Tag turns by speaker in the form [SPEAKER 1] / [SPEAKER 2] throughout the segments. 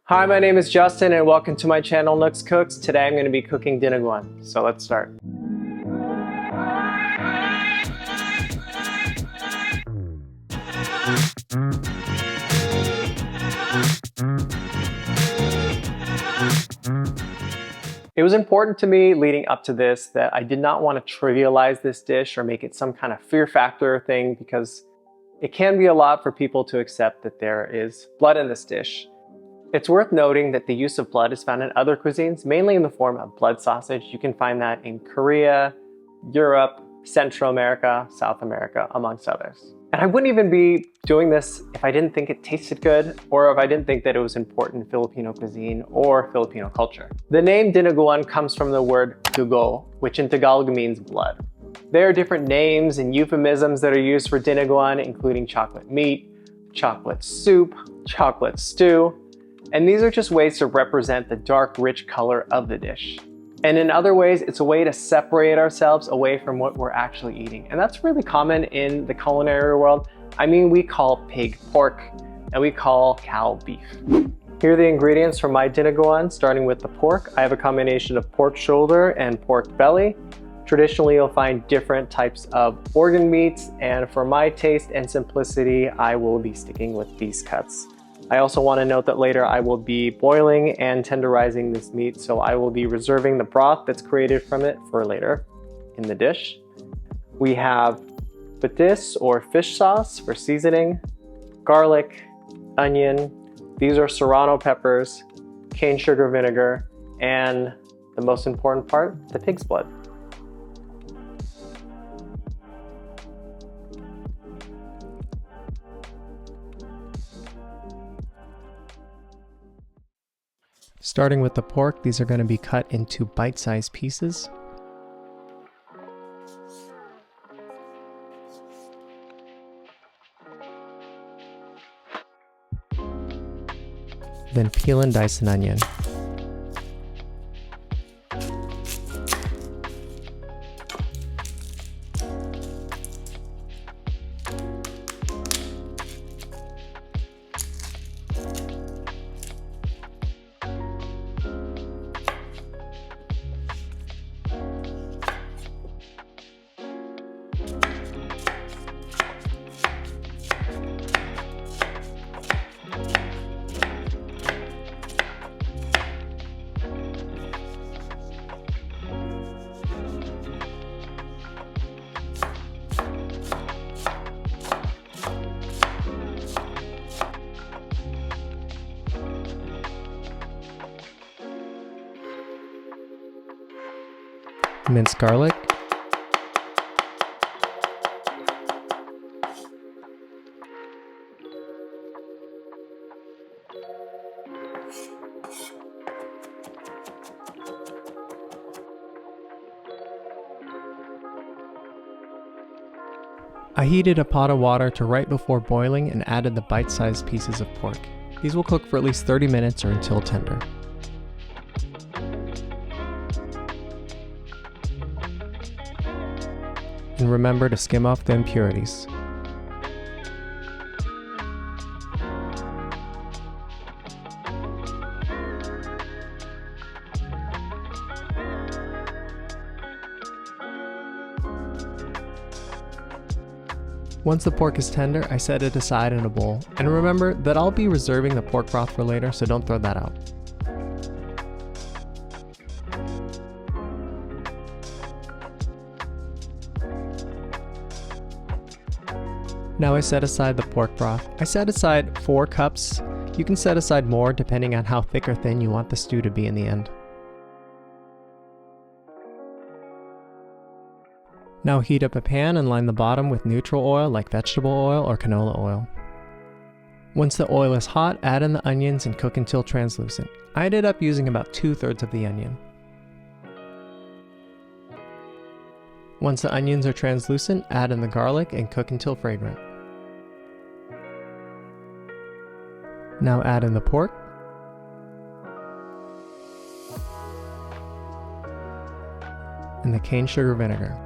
[SPEAKER 1] Hi, my name is Justin and welcome to my channel Nooks Cooks. Today I'm going to be cooking Dinuguan, so let's start. It was important to me leading up to this that I did not want to trivialize this dish or make it some kind of fear factor thing, because it can be a lot for people to accept that there is blood in this dish. It's worth noting that the use of blood is found in other cuisines, mainly in the form of blood sausage. You can find that in Korea, Europe, Central America, South America, amongst others. And I wouldn't even be doing this if I didn't think it tasted good, or if I didn't think that it was important in Filipino cuisine or Filipino culture. The name Dinuguan comes from the word dugo, which in Tagalog means blood. There are different names and euphemisms that are used for Dinuguan, including chocolate meat, chocolate soup, chocolate stew, and these are just ways to represent the dark, rich color of the dish. And in other ways, it's a way to separate ourselves away from what we're actually eating. And that's really common in the culinary world. I mean, we call pig pork, and we call cow beef. Here are the ingredients for my Dinuguan, starting with the pork. I have a combination of pork shoulder and pork belly. Traditionally, you'll find different types of organ meats, and for my taste and simplicity, I will be sticking with these cuts. I also want to note that later I will be boiling and tenderizing this meat, so I will be reserving the broth that's created from it for later in the dish. We have patis or fish sauce for seasoning, garlic, onion, these are serrano peppers, cane sugar vinegar, and the most important part, the pig's blood. Starting with the pork, these are going to be cut into bite-sized pieces. Then peel and dice an onion. Minced garlic, I heated a pot of water to right before boiling and added the bite-sized pieces of pork. These will cook for at least 30 minutes or until tender. And remember to skim off the impurities. Once the pork is tender, I set it aside in a bowl. And remember that I'll be reserving the pork broth for later, so don't throw that out. Now I set aside the pork broth. I set aside 4 cups. You can set aside more depending on how thick or thin you want the stew to be in the end. Now heat up a pan and line the bottom with neutral oil like vegetable oil or canola oil. Once the oil is hot, add in the onions and cook until translucent. I ended up using about 2/3 of the onion. Once the onions are translucent, add in the garlic and cook until fragrant. Now add in the pork. And the cane sugar vinegar.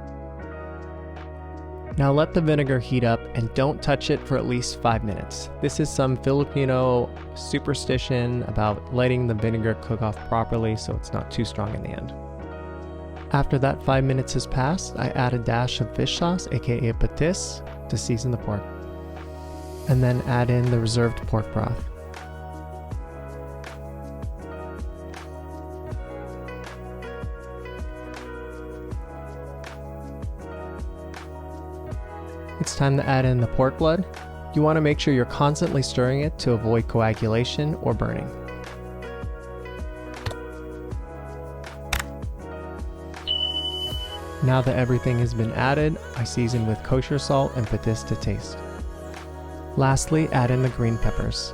[SPEAKER 1] Now let the vinegar heat up and don't touch it for at least 5 minutes. This is some Filipino superstition about letting the vinegar cook off properly so it's not too strong in the end. After that 5 minutes has passed, I add a dash of fish sauce, aka patis, to season the pork. And then add in the reserved pork broth. It's time to add in the pork blood. You want to make sure you're constantly stirring it to avoid coagulation or burning. Now that everything has been added, I season with kosher salt and patis to taste. Lastly, add in the green peppers.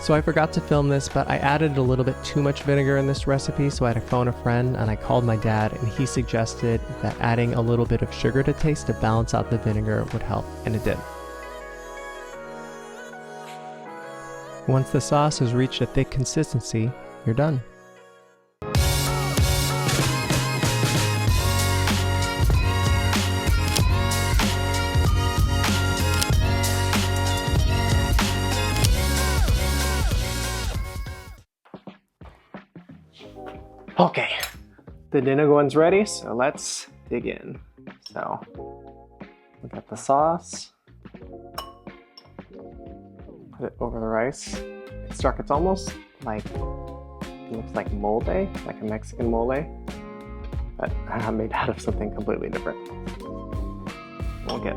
[SPEAKER 1] So I forgot to film this, but I added a little bit too much vinegar in this recipe, so I had to phone a friend and I called my dad and he suggested that adding a little bit of sugar to taste to balance out the vinegar would help, and it did. Once the sauce has reached a thick consistency, you're done. Okay, the dinuguan's ready, so let's dig in. So, we got the sauce. Put it over the rice. It's dark, it's almost like, it looks like mole, like a Mexican mole, but I'm made out of something completely different. We'll get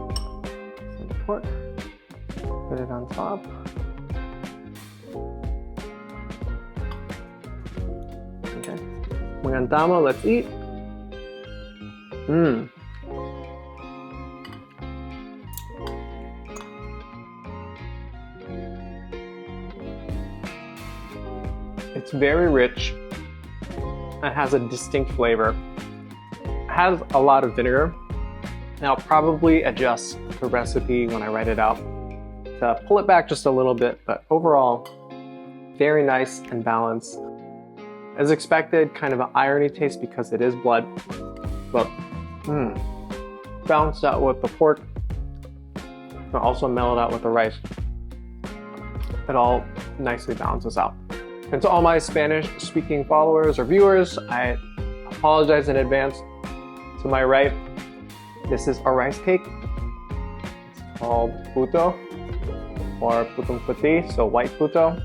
[SPEAKER 1] some pork, put it on top. Okay. Magandamo, let's eat. It's very rich. It has a distinct flavor. It has a lot of vinegar. And I'll probably adjust the recipe when I write it out to pull it back just a little bit, but overall, very nice and balanced. As expected, kind of an irony taste because it is blood, but balanced out with the pork, but also mellowed out with the rice. It all nicely balances out. And to all my Spanish-speaking followers or viewers, I apologize in advance. To my right, this is a rice cake. It's called puto, or putong puti, so white puto.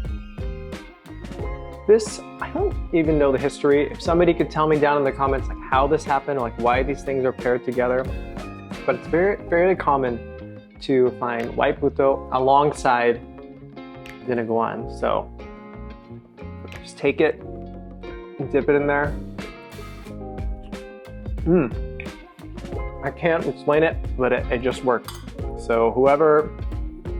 [SPEAKER 1] This, I don't even know the history. If somebody could tell me down in the comments like how this happened, or like why these things are paired together. But it's fairly common to find white puto alongside dinuguan. So just take it and dip it in there. I can't explain it, but it just works. So whoever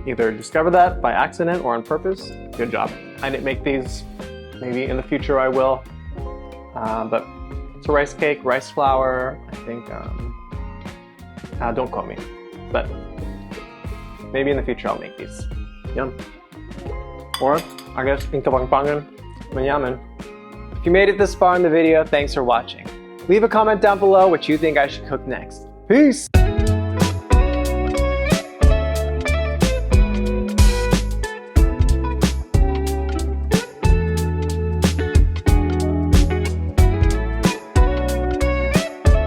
[SPEAKER 1] either discovered that by accident or on purpose, good job. I didn't make these. Maybe in the future I will, but it's a rice cake, rice flour, I think, don't quote me, but maybe in the future I'll make these. Yum. Or, I guess, in Kapampangan, mayaman. If you made it this far in the video, thanks for watching. Leave a comment down below what you think I should cook next. Peace!